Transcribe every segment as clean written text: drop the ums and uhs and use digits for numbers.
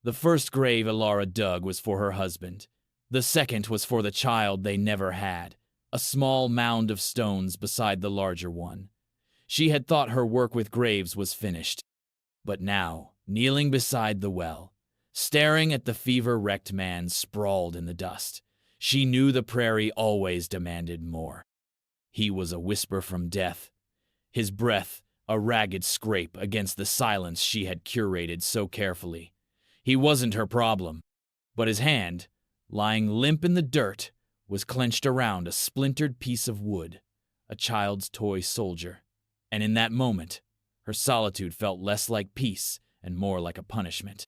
The first grave Ilara dug was for her husband. The second was for the child they never had, a small mound of stones beside the larger one. She had thought her work with graves was finished, but now, kneeling beside the well, staring at the fever-wrecked man sprawled in the dust, she knew the prairie always demanded more. He was a whisper from death, his breath a ragged scrape against the silence she had curated so carefully. He wasn't her problem, but his hand, lying limp in the dirt, was clenched around a splintered piece of wood, a child's toy soldier. And in that moment, her solitude felt less like peace and more like a punishment.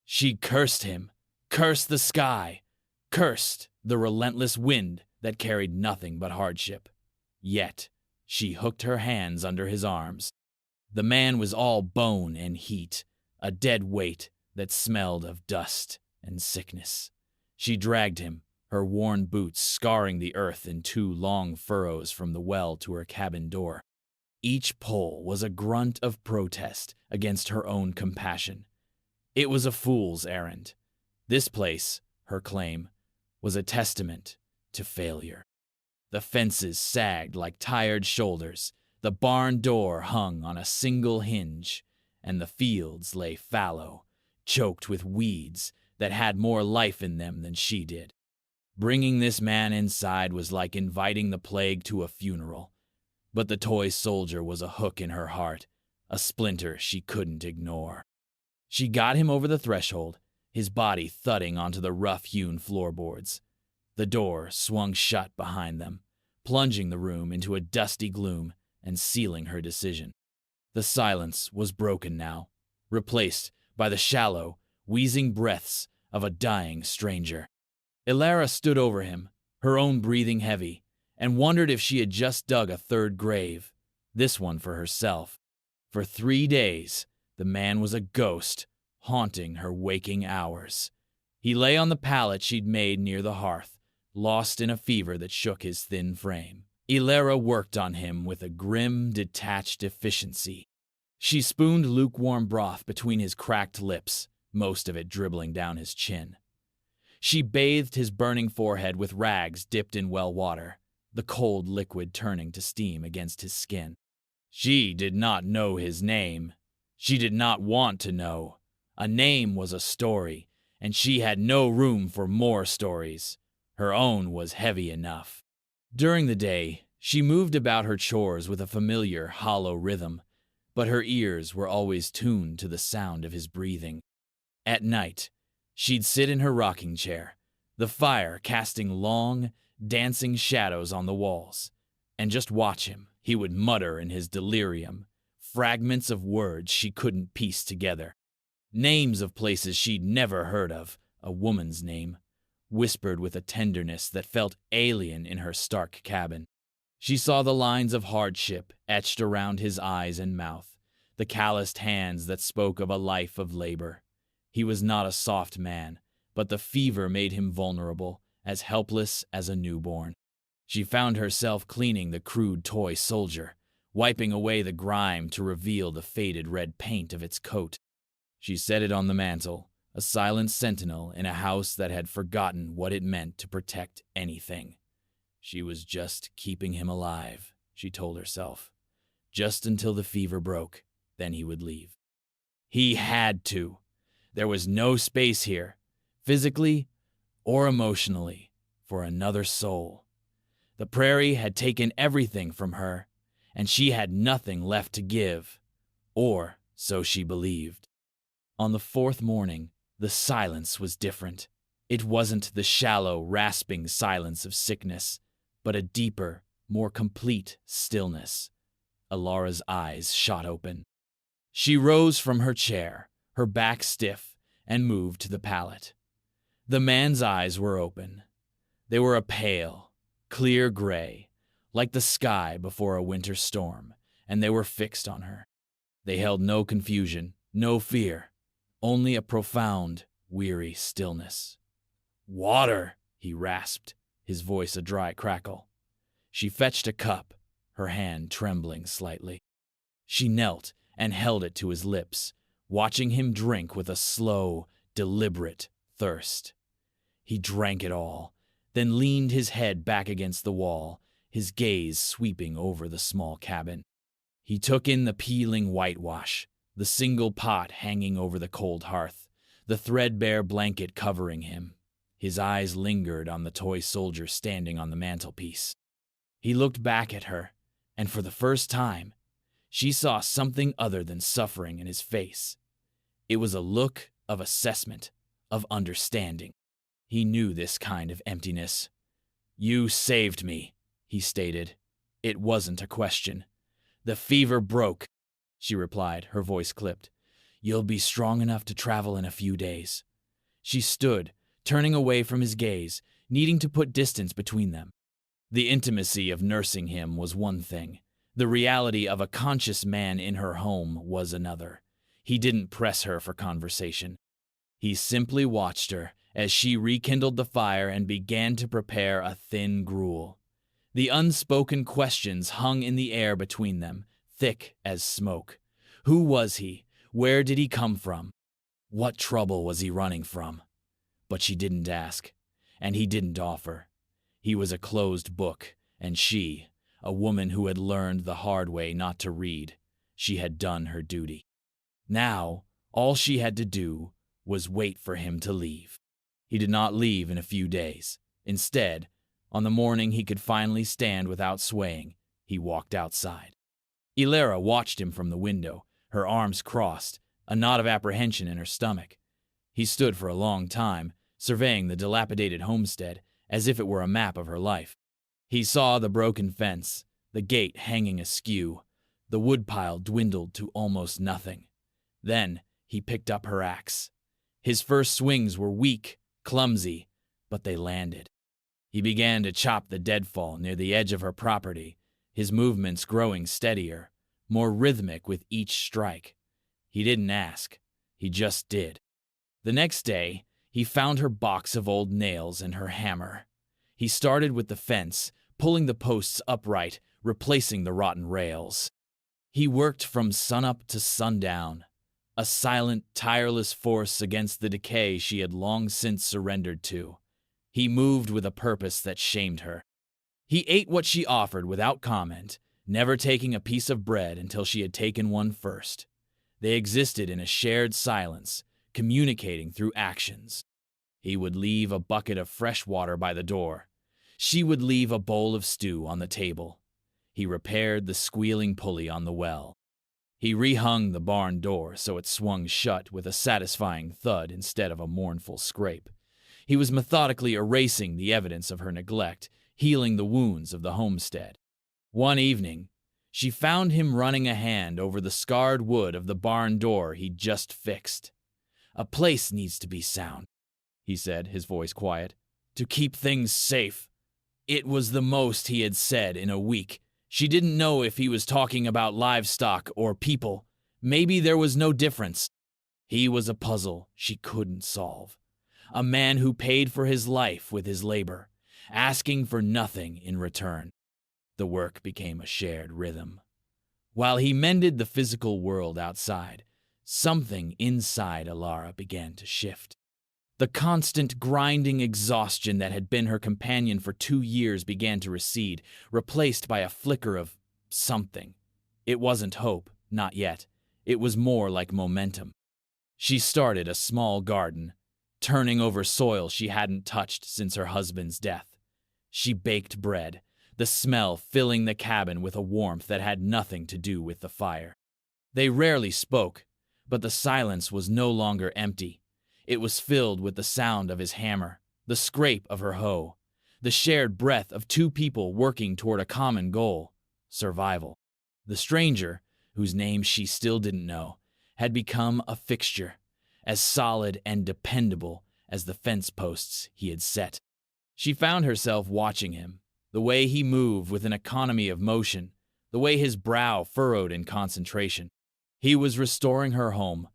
She cursed him, cursed the sky, cursed the relentless wind that carried nothing but hardship. Yet, she hooked her hands under his arms. The man was all bone and heat, a dead weight that smelled of dust and sickness. She dragged him, her worn boots scarring the earth in 2 long furrows from the well to her cabin door. Each pull was a grunt of protest against her own compassion. It was a fool's errand. This place, her claim, was a testament to failure. The fences sagged like tired shoulders, the barn door hung on a single hinge, and the fields lay fallow, choked with weeds that had more life in them than she did. Bringing this man inside was like inviting the plague to a funeral. But the toy soldier was a hook in her heart, a splinter she couldn't ignore. She got him over the threshold, his body thudding onto the rough-hewn floorboards. The door swung shut behind them, plunging the room into a dusty gloom and sealing her decision. The silence was broken now, replaced by the shallow, wheezing breaths of a dying stranger. Ilara stood over him, her own breathing heavy, and wondered if she had just dug a third grave, this one for herself. For 3 days, the man was a ghost, haunting her waking hours. He lay on the pallet she'd made near the hearth, lost in a fever that shook his thin frame. Ilara worked on him with a grim, detached efficiency. She spooned lukewarm broth between his cracked lips, most of it dribbling down his chin. She bathed his burning forehead with rags dipped in well water, the cold liquid turning to steam against his skin. She did not know his name. She did not want to know. A name was a story, and she had no room for more stories. Her own was heavy enough. During the day, she moved about her chores with a familiar, hollow rhythm, but her ears were always tuned to the sound of his breathing. At night, she'd sit in her rocking chair, the fire casting long, dancing shadows on the walls, and just watch him. He would mutter in his delirium, fragments of words she couldn't piece together. Names of places she'd never heard of, a woman's name, whispered with a tenderness that felt alien in her stark cabin. She saw the lines of hardship etched around his eyes and mouth, the calloused hands that spoke of a life of labor. He was not a soft man, but the fever made him vulnerable, as helpless as a newborn. She found herself cleaning the crude toy soldier, wiping away the grime to reveal the faded red paint of its coat. She set it on the mantel, a silent sentinel in a house that had forgotten what it meant to protect anything. She was just keeping him alive, she told herself, just until the fever broke, then he would leave. He had to. There was no space here, physically or emotionally, for another soul. The prairie had taken everything from her, and she had nothing left to give, or so she believed. On the 4th morning, the silence was different. It wasn't the shallow, rasping silence of sickness, but a deeper, more complete stillness. Ilara's eyes shot open. She rose from her chair, her back stiff, and moved to the pallet. The man's eyes were open. They were a pale, clear gray, like the sky before a winter storm, and they were fixed on her. They held no confusion, no fear, only a profound, weary stillness. "Water," he rasped, his voice a dry crackle. She fetched a cup, her hand trembling slightly. She knelt and held it to his lips, watching him drink with a slow, deliberate thirst. He drank it all, then leaned his head back against the wall, his gaze sweeping over the small cabin. He took in the peeling whitewash, the single pot hanging over the cold hearth, the threadbare blanket covering him. His eyes lingered on the toy soldier standing on the mantelpiece. He looked back at her, and for the first time, she saw something other than suffering in his face. It was a look of assessment, of understanding. He knew this kind of emptiness. "You saved me," he stated. It wasn't a question. "The fever broke," she replied, her voice clipped. "You'll be strong enough to travel in a few days." She stood, turning away from his gaze, needing to put distance between them. The intimacy of nursing him was one thing. The reality of a conscious man in her home was another. He didn't press her for conversation. He simply watched her as she rekindled the fire and began to prepare a thin gruel. The unspoken questions hung in the air between them, thick as smoke. Who was he? Where did he come from? What trouble was he running from? But she didn't ask, and he didn't offer. He was a closed book, and she, a woman who had learned the hard way not to read, she had done her duty. Now, all she had to do was wait for him to leave. He did not leave in a few days. Instead, on the morning he could finally stand without swaying, he walked outside. Ilara watched him from the window, her arms crossed, a knot of apprehension in her stomach. He stood for a long time, surveying the dilapidated homestead as if it were a map of her life. He saw the broken fence, the gate hanging askew, the woodpile dwindled to almost nothing. Then he picked up her axe. His first swings were weak, clumsy, but they landed. He began to chop the deadfall near the edge of her property, his movements growing steadier, more rhythmic with each strike. He didn't ask, he just did. The next day, he found her box of old nails and her hammer. He started with the fence, pulling the posts upright, replacing the rotten rails. He worked from sunup to sundown, a silent, tireless force against the decay she had long since surrendered to. He moved with a purpose that shamed her. He ate what she offered without comment, never taking a piece of bread until she had taken one first. They existed in a shared silence, communicating through actions. He would leave a bucket of fresh water by the door. She would leave a bowl of stew on the table. He repaired the squealing pulley on the well. He rehung the barn door so it swung shut with a satisfying thud instead of a mournful scrape. He was methodically erasing the evidence of her neglect, healing the wounds of the homestead. One evening, she found him running a hand over the scarred wood of the barn door he'd just fixed. "A place needs to be sound," he said, his voice quiet, "to keep things safe." It was the most he had said in a week. She didn't know if he was talking about livestock or people. Maybe there was no difference. He was a puzzle she couldn't solve. A man who paid for his life with his labor, asking for nothing in return. The work became a shared rhythm. While he mended the physical world outside, something inside Ilara began to shift. The constant grinding exhaustion that had been her companion for 2 years began to recede, replaced by a flicker of something. It wasn't hope, not yet. It was more like momentum. She started a small garden, turning over soil she hadn't touched since her husband's death. She baked bread, the smell filling the cabin with a warmth that had nothing to do with the fire. They rarely spoke, but the silence was no longer empty. It was filled with the sound of his hammer, the scrape of her hoe, the shared breath of 2 people working toward a common goal: survival. The stranger, whose name she still didn't know, had become a fixture, as solid and dependable as the fence posts he had set. She found herself watching him, the way he moved with an economy of motion, the way his brow furrowed in concentration. He was restoring her home,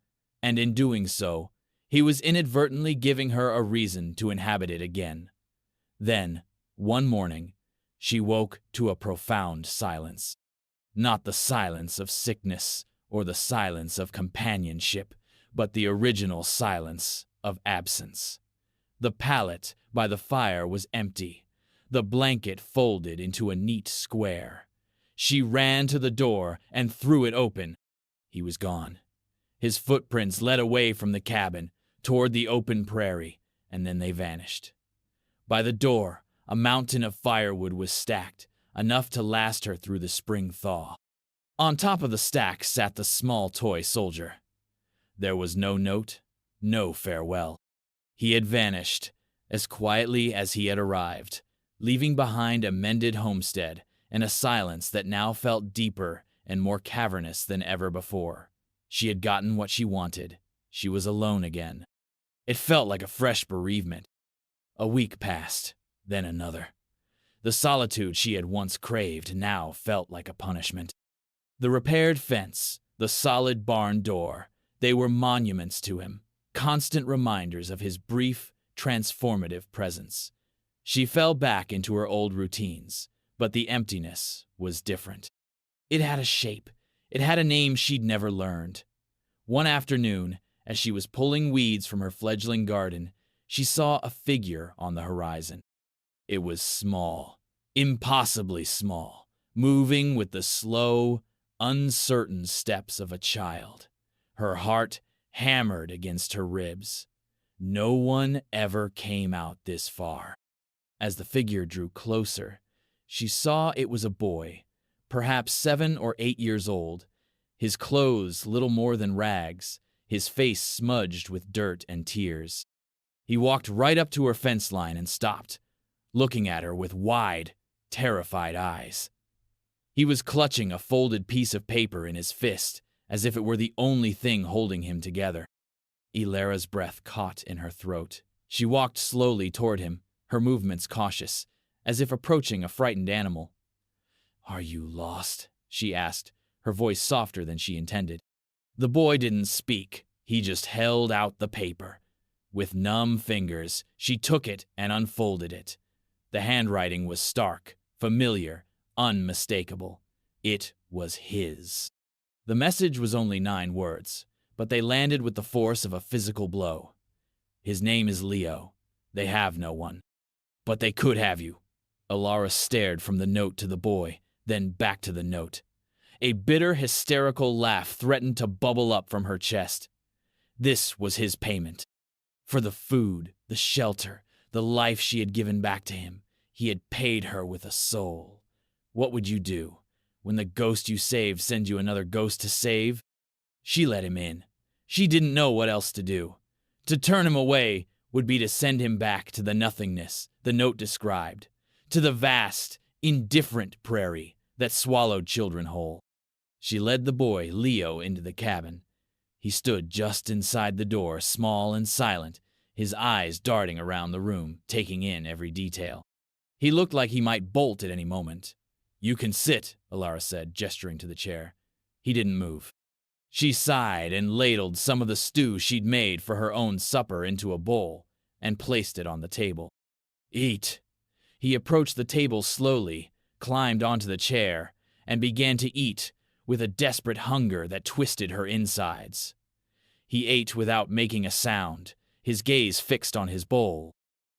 and in doing so, he was inadvertently giving her a reason to inhabit it again. Then, one morning, she woke to a profound silence. Not the silence of sickness or the silence of companionship, but the original silence of absence. The pallet by the fire was empty, the blanket folded into a neat square. She ran to the door and threw it open. He was gone. His footprints led away from the cabin, toward the open prairie, and then they vanished. By the door, a mountain of firewood was stacked, enough to last her through the spring thaw. On top of the stack sat the small toy soldier. There was no note, no farewell. He had vanished, as quietly as he had arrived, leaving behind a mended homestead and a silence that now felt deeper and more cavernous than ever before. She had gotten what she wanted. She was alone again. It felt like a fresh bereavement. A week passed, then another. The solitude she had once craved now felt like a punishment. The repaired fence, the solid barn door, they were monuments to him, constant reminders of his brief, transformative presence. She fell back into her old routines, but the emptiness was different. It had a shape. It had a name she'd never learned. One afternoon, as she was pulling weeds from her fledgling garden, she saw a figure on the horizon. It was small, impossibly small, moving with the slow, uncertain steps of a child. Her heart hammered against her ribs. No one ever came out this far. As the figure drew closer, she saw it was a boy, perhaps 7 or 8 years old, his clothes little more than rags, his face smudged with dirt and tears. He walked right up to her fence line and stopped, looking at her with wide, terrified eyes. He was clutching a folded piece of paper in his fist, as if it were the only thing holding him together. Ilara's breath caught in her throat. She walked slowly toward him, her movements cautious, as if approaching a frightened animal. "Are you lost?" she asked, her voice softer than she intended. The boy didn't speak. He just held out the paper. With numb fingers, she took it and unfolded it. The handwriting was stark, familiar, unmistakable. It was his. The message was only 9 words, but they landed with the force of a physical blow. His name is Leo. They have no one. But they could have you. Ilara stared from the note to the boy, then back to the note. A bitter, hysterical laugh threatened to bubble up from her chest. This was his payment. For the food, the shelter, the life she had given back to him, he had paid her with a soul. What would you do when the ghost you saved sends you another ghost to save? She let him in. She didn't know what else to do. To turn him away would be to send him back to the nothingness the note described, to the vast, indifferent prairie that swallowed children whole. She led the boy, Leo, into the cabin. He stood just inside the door, small and silent, his eyes darting around the room, taking in every detail. He looked like he might bolt at any moment. "You can sit," Ilara said, gesturing to the chair. He didn't move. She sighed and ladled some of the stew she'd made for her own supper into a bowl and placed it on the table. "Eat." He approached the table slowly, climbed onto the chair, and began to eat with a desperate hunger that twisted her insides. He ate without making a sound, his gaze fixed on his bowl.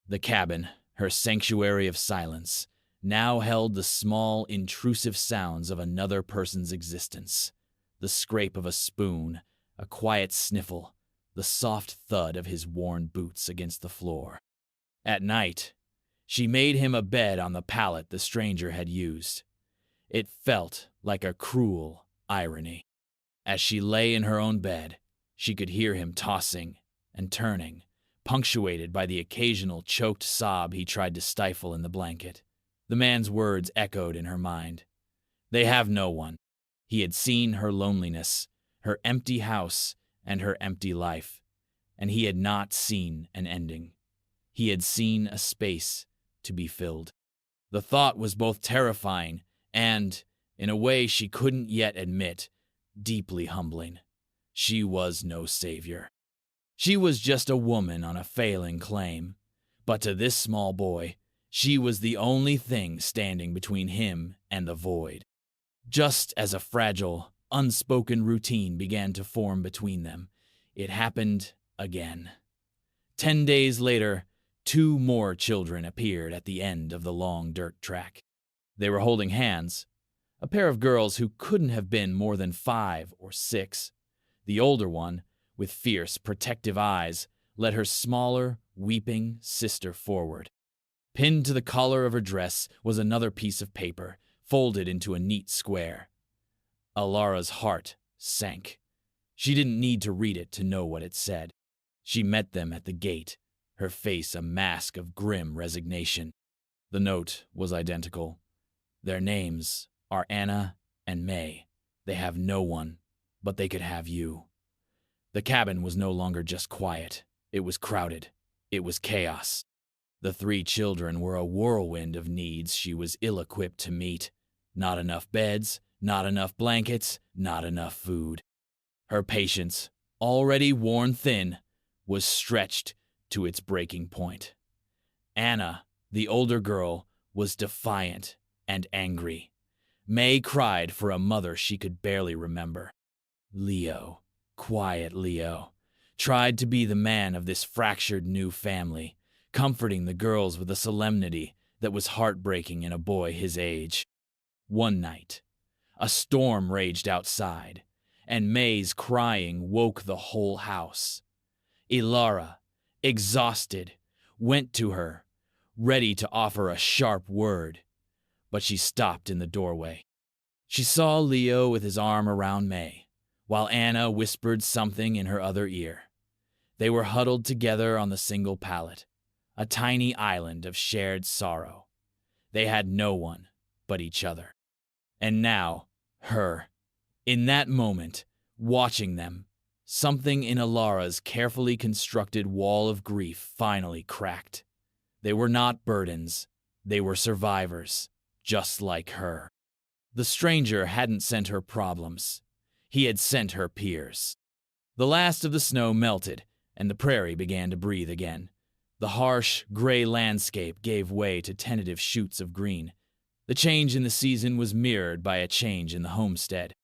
The cabin, her sanctuary of silence, now held the small, intrusive sounds of another person's existence. The scrape of a spoon, a quiet sniffle, the soft thud of his worn boots against the floor. At night, she made him a bed on the pallet the stranger had used. It felt like a cruel irony. As she lay in her own bed, she could hear him tossing and turning, punctuated by the occasional choked sob he tried to stifle in the blanket. The man's words echoed in her mind. They have no one. He had seen her loneliness, her empty house, and her empty life, and he had not seen an ending. He had seen a space to be filled. The thought was both terrifying and, in a way she couldn't yet admit, deeply humbling. She was no savior. She was just a woman on a failing claim, but to this small boy, she was the only thing standing between him and the void. Just as a fragile, unspoken routine began to form between them, it happened again. 10 days later, 2 more children appeared at the end of the long dirt track. They were holding hands, a pair of girls who couldn't have been more than 5 or 6. The older one, with fierce, protective eyes, led her smaller, weeping sister forward. Pinned to the collar of her dress was another piece of paper, folded into a neat square. Alara's heart sank. She didn't need to read it to know what it said. She met them at the gate, her face a mask of grim resignation. The note was identical. Their names are Anna and May. They have no one, but they could have you. The cabin was no longer just quiet. It was crowded. It was chaos. The 3 children were a whirlwind of needs she was ill-equipped to meet. Not enough beds, not enough blankets, not enough food. Her patience, already worn thin, was stretched to its breaking point. Anna, the older girl, was defiant and angry. May cried for a mother she could barely remember. Leo, quiet Leo, tried to be the man of this fractured new family, comforting the girls with a solemnity that was heartbreaking in a boy his age. One night, a storm raged outside, and May's crying woke the whole house. Ilara, exhausted, went to her, ready to offer a sharp word, but she stopped in the doorway. She saw Leo with his arm around May, while Anna whispered something in her other ear. They were huddled together on the single pallet, a tiny island of shared sorrow. They had no one but each other. And now, her. In that moment, watching them, something in Alara's carefully constructed wall of grief finally cracked. They were not burdens. They were survivors, just like her. The stranger hadn't sent her problems. He had sent her peers. The last of the snow melted, and the prairie began to breathe again. The harsh, gray landscape gave way to tentative shoots of green. The change in the season was mirrored by a change in the homestead.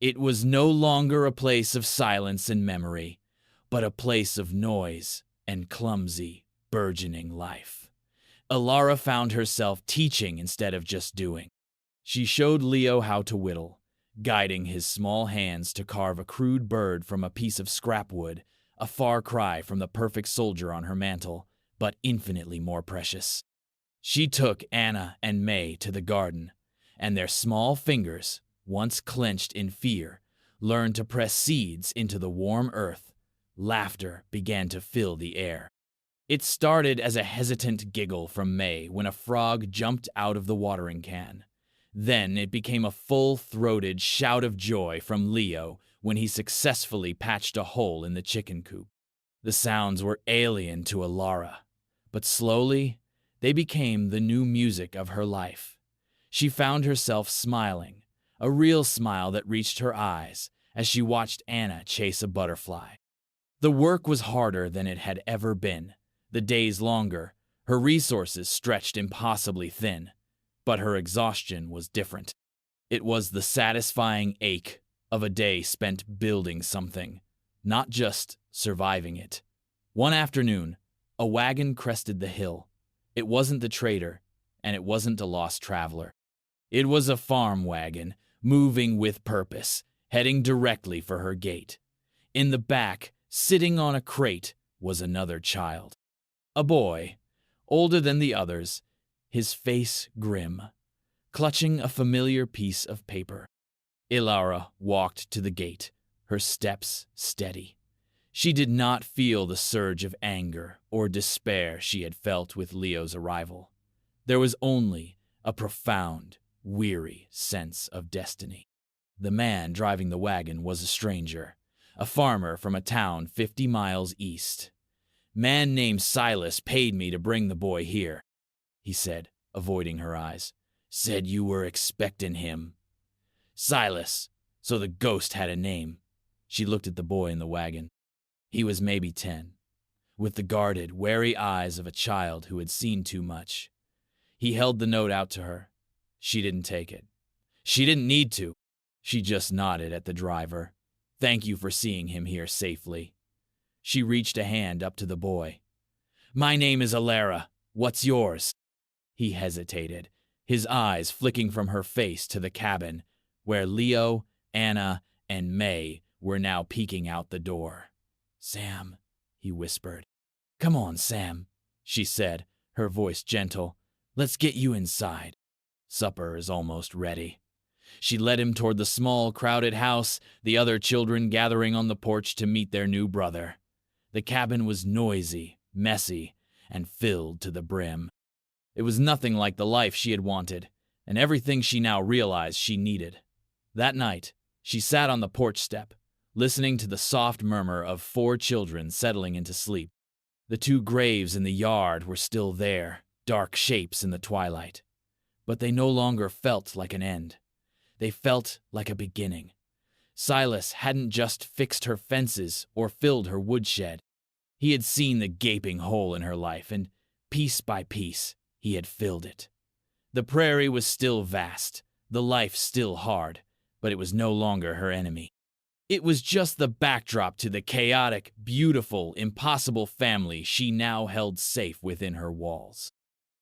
It was no longer a place of silence and memory, but a place of noise and clumsy, burgeoning life. Alara found herself teaching instead of just doing. She showed Leo how to whittle, guiding his small hands to carve a crude bird from a piece of scrap wood, a far cry from the perfect soldier on her mantle, but infinitely more precious. She took Anna and May to the garden, and their small fingers, once clenched in fear, learned to press seeds into the warm earth. Laughter began to fill the air. It started as a hesitant giggle from May when a frog jumped out of the watering can. Then it became a full-throated shout of joy from Leo when he successfully patched a hole in the chicken coop. The sounds were alien to Alara, but slowly they became the new music of her life. She found herself smiling, a real smile that reached her eyes as she watched Anna chase a butterfly. The work was harder than it had ever been, the days longer, her resources stretched impossibly thin, but her exhaustion was different. It was the satisfying ache of a day spent building something, not just surviving it. One afternoon, a wagon crested the hill. It wasn't the trader, and it wasn't a lost traveler. It was a farm wagon, moving with purpose, heading directly for her gate. In the back, sitting on a crate, was another child. A boy, older than the others, his face grim, clutching a familiar piece of paper. Ilara walked to the gate, her steps steady. She did not feel the surge of anger or despair she had felt with Leo's arrival. There was only a profound, weary sense of destiny. The man driving the wagon was a stranger, a farmer from a town 50 miles east. "Man named Silas paid me to bring the boy here," he said, avoiding her eyes. "Said you were expecting him." Silas, so the ghost had a name. She looked at the boy in the wagon. He was maybe 10, with the guarded, wary eyes of a child who had seen too much. He held the note out to her. She didn't take it. She didn't need to. She just nodded at the driver. "Thank you for seeing him here safely." She reached a hand up to the boy. My name is Alara. What's yours? He hesitated, his eyes flicking from her face to the cabin, where Leo, Anna, and May were now peeking out the door. Sam, he whispered. Come on, Sam, she said, her voice gentle. Let's get you inside. Supper is almost ready. She led him toward the small, crowded house, the other children gathering on the porch to meet their new brother. The cabin was noisy, messy, and filled to the brim. It was nothing like the life she had wanted, and everything she now realized she needed. That night, she sat on the porch step, listening to the soft murmur of 4 children settling into sleep. The 2 graves in the yard were still there, dark shapes in the twilight. But they no longer felt like an end. They felt like a beginning. Silas hadn't just fixed her fences or filled her woodshed. He had seen the gaping hole in her life, and piece by piece, he had filled it. The prairie was still vast, the life still hard, but it was no longer her enemy. It was just the backdrop to the chaotic, beautiful, impossible family she now held safe within her walls.